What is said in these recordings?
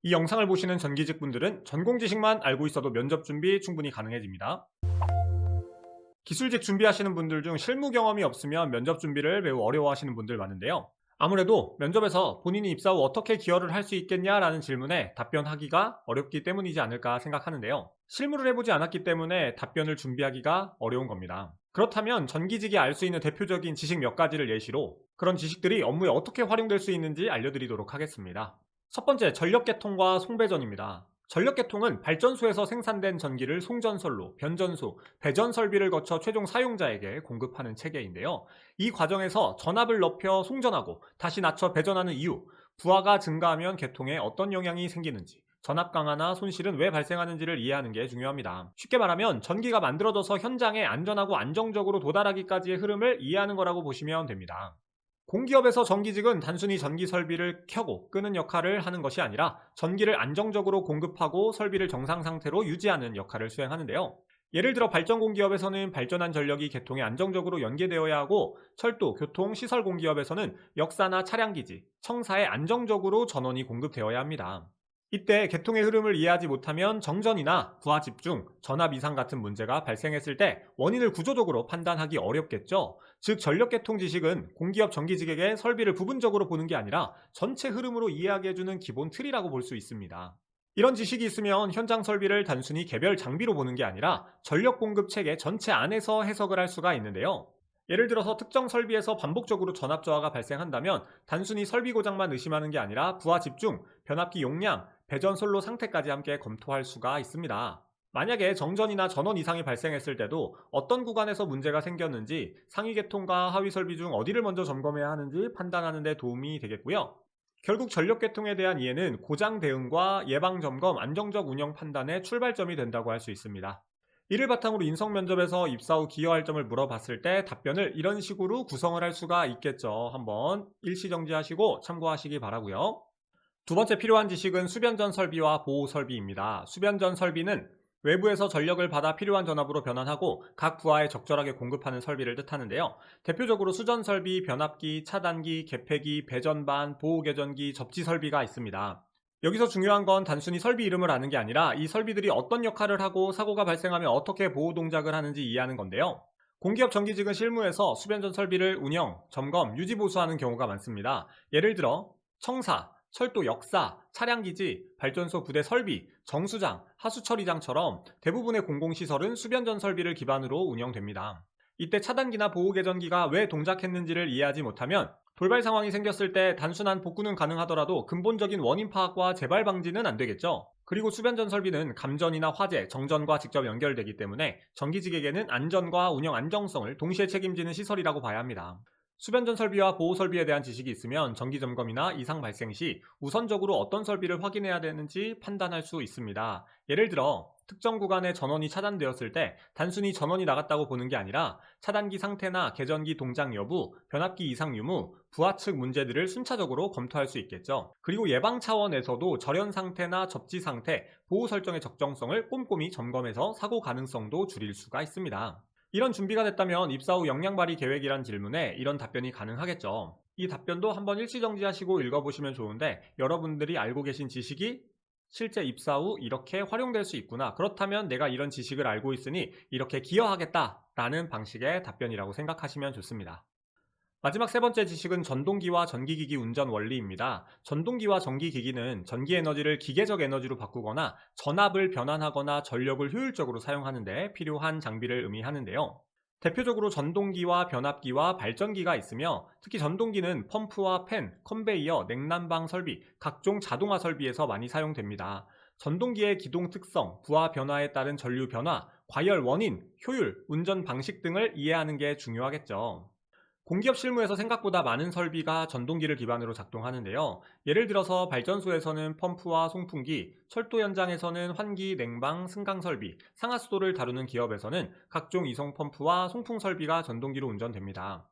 이 영상을 보시는 전기직 분들은 전공 지식만 알고 있어도 면접 준비 충분히 가능해집니다. 기술직 준비하시는 분들 중 실무 경험이 없으면 면접 준비를 매우 어려워하시는 분들 많은데요. 아무래도 면접에서 본인이 입사 후 어떻게 기여를 할 수 있겠냐라는 질문에 답변하기가 어렵기 때문이지 않을까 생각하는데요. 실무를 해보지 않았기 때문에 답변을 준비하기가 어려운 겁니다. 그렇다면 전기직이 알 수 있는 대표적인 지식 몇 가지를 예시로 그런 지식들이 업무에 어떻게 활용될 수 있는지 알려드리도록 하겠습니다. 첫 번째, 전력계통과 송배전입니다. 전력계통은 발전소에서 생산된 전기를 송전선로, 변전소, 배전 설비를 거쳐 최종 사용자에게 공급하는 체계인데요. 이 과정에서 전압을 높여 송전하고 다시 낮춰 배전하는 이유, 부하가 증가하면 계통에 어떤 영향이 생기는지, 전압 강화나 손실은 왜 발생하는지를 이해하는 게 중요합니다. 쉽게 말하면 전기가 만들어져서 현장에 안전하고 안정적으로 도달하기까지의 흐름을 이해하는 거라고 보시면 됩니다. 공기업에서 전기직은 단순히 전기 설비를 켜고 끄는 역할을 하는 것이 아니라 전기를 안정적으로 공급하고 설비를 정상 상태로 유지하는 역할을 수행하는데요. 예를 들어 발전공기업에서는 발전한 전력이 계통에 안정적으로 연계되어야 하고, 철도, 교통, 시설 공기업에서는 역사나 차량기지, 청사에 안정적으로 전원이 공급되어야 합니다. 이때 계통의 흐름을 이해하지 못하면 정전이나 부하 집중, 전압 이상 같은 문제가 발생했을 때 원인을 구조적으로 판단하기 어렵겠죠. 즉, 전력계통 지식은 공기업 전기직에게 설비를 부분적으로 보는 게 아니라 전체 흐름으로 이해하게 해주는 기본 틀이라고 볼 수 있습니다. 이런 지식이 있으면 현장 설비를 단순히 개별 장비로 보는 게 아니라 전력 공급 체계 전체 안에서 해석을 할 수가 있는데요. 예를 들어서 특정 설비에서 반복적으로 전압 저하가 발생한다면 단순히 설비 고장만 의심하는 게 아니라 부하 집중, 변압기 용량, 배전 솔로 상태까지 함께 검토할 수가 있습니다. 만약에 정전이나 전원 이상이 발생했을 때도 어떤 구간에서 문제가 생겼는지, 상위 계통과 하위 설비 중 어디를 먼저 점검해야 하는지 판단하는 데 도움이 되겠고요. 결국 전력 계통에 대한 이해는 고장 대응과 예방 점검, 안정적 운영 판단의 출발점이 된다고 할 수 있습니다. 이를 바탕으로 인성 면접에서 입사 후 기여할 점을 물어봤을 때 답변을 이런 식으로 구성을 할 수가 있겠죠. 한번 일시정지하시고 참고하시기 바라고요. 두 번째 필요한 지식은 수변전 설비와 보호 설비입니다. 수변전 설비는 외부에서 전력을 받아 필요한 전압으로 변환하고 각 부하에 적절하게 공급하는 설비를 뜻하는데요. 대표적으로 수전 설비, 변압기, 차단기, 개폐기, 배전반, 보호개전기, 접지 설비가 있습니다. 여기서 중요한 건 단순히 설비 이름을 아는 게 아니라 이 설비들이 어떤 역할을 하고 사고가 발생하면 어떻게 보호 동작을 하는지 이해하는 건데요. 공기업 전기직은 실무에서 수변전 설비를 운영, 점검, 유지 보수하는 경우가 많습니다. 예를 들어 청사, 철도 역사, 차량기지, 발전소 부대 설비, 정수장, 하수처리장처럼 대부분의 공공시설은 수변전 설비를 기반으로 운영됩니다. 이때 차단기나 보호개전기가 왜 동작했는지를 이해하지 못하면 돌발 상황이 생겼을 때 단순한 복구는 가능하더라도 근본적인 원인 파악과 재발 방지는 안 되겠죠. 그리고 수변전 설비는 감전이나 화재, 정전과 직접 연결되기 때문에 전기직에게는 안전과 운영 안정성을 동시에 책임지는 시설이라고 봐야 합니다. 수변전 설비와 보호 설비에 대한 지식이 있으면 정기 점검이나 이상 발생 시 우선적으로 어떤 설비를 확인해야 되는지 판단할 수 있습니다. 예를 들어 특정 구간에 전원이 차단되었을 때 단순히 전원이 나갔다고 보는 게 아니라 차단기 상태나 개전기 동작 여부, 변압기 이상 유무, 부하 측 문제들을 순차적으로 검토할 수 있겠죠. 그리고 예방 차원에서도 절연 상태나 접지 상태, 보호 설정의 적정성을 꼼꼼히 점검해서 사고 가능성도 줄일 수가 있습니다. 이런 준비가 됐다면 입사 후 역량 발휘 계획이란 질문에 이런 답변이 가능하겠죠. 이 답변도 한번 일시정지하시고 읽어보시면 좋은데, 여러분들이 알고 계신 지식이 실제 입사 후 이렇게 활용될 수 있구나, 그렇다면 내가 이런 지식을 알고 있으니 이렇게 기여하겠다라는 방식의 답변이라고 생각하시면 좋습니다. 마지막 세 번째 지식은 전동기와 전기기기 운전 원리입니다. 전동기와 전기기기는 전기에너지를 기계적 에너지로 바꾸거나 전압을 변환하거나 전력을 효율적으로 사용하는 데 필요한 장비를 의미하는데요. 대표적으로 전동기와 변압기와 발전기가 있으며, 특히 전동기는 펌프와 팬, 컨베이어, 냉난방 설비, 각종 자동화 설비에서 많이 사용됩니다. 전동기의 기동 특성, 부하 변화에 따른 전류 변화, 과열 원인, 효율, 운전 방식 등을 이해하는 게 중요하겠죠. 공기업 실무에서 생각보다 많은 설비가 전동기를 기반으로 작동하는데요. 예를 들어서 발전소에서는 펌프와 송풍기, 철도 현장에서는 환기, 냉방, 승강 설비, 상하수도를 다루는 기업에서는 각종 이송 펌프와 송풍 설비가 전동기로 운전됩니다.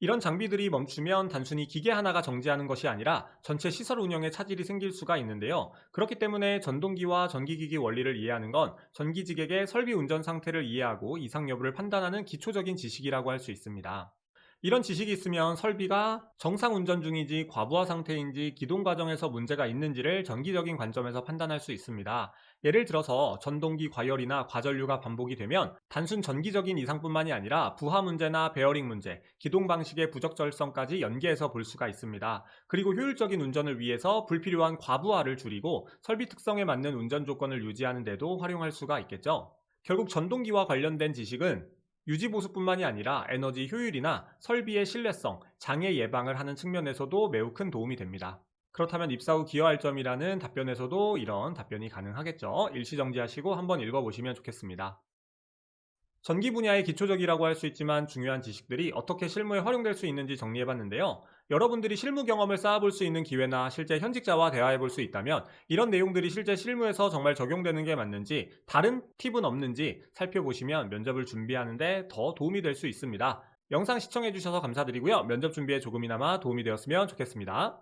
이런 장비들이 멈추면 단순히 기계 하나가 정지하는 것이 아니라 전체 시설 운영에 차질이 생길 수가 있는데요. 그렇기 때문에 전동기와 전기기기 원리를 이해하는 건 전기직에게 설비 운전 상태를 이해하고 이상 여부를 판단하는 기초적인 지식이라고 할 수 있습니다. 이런 지식이 있으면 설비가 정상 운전 중인지 과부하 상태인지 기동 과정에서 문제가 있는지를 전기적인 관점에서 판단할 수 있습니다. 예를 들어서 전동기 과열이나 과전류가 반복이 되면 단순 전기적인 이상뿐만이 아니라 부하 문제나 베어링 문제, 기동 방식의 부적절성까지 연계해서 볼 수가 있습니다. 그리고 효율적인 운전을 위해서 불필요한 과부하를 줄이고 설비 특성에 맞는 운전 조건을 유지하는 데도 활용할 수가 있겠죠. 결국 전동기와 관련된 지식은 유지 보수뿐만이 아니라 에너지 효율이나 설비의 신뢰성, 장애 예방을 하는 측면에서도 매우 큰 도움이 됩니다. 그렇다면 입사 후 기여할 점이라는 답변에서도 이런 답변이 가능하겠죠. 일시정지하시고 한번 읽어보시면 좋겠습니다. 전기 분야의 기초적이라고 할 수 있지만 중요한 지식들이 어떻게 실무에 활용될 수 있는지 정리해봤는데요. 여러분들이 실무 경험을 쌓아볼 수 있는 기회나 실제 현직자와 대화해볼 수 있다면 이런 내용들이 실제 실무에서 정말 적용되는 게 맞는지 다른 팁은 없는지 살펴보시면 면접을 준비하는 데 더 도움이 될 수 있습니다. 영상 시청해주셔서 감사드리고요. 면접 준비에 조금이나마 도움이 되었으면 좋겠습니다.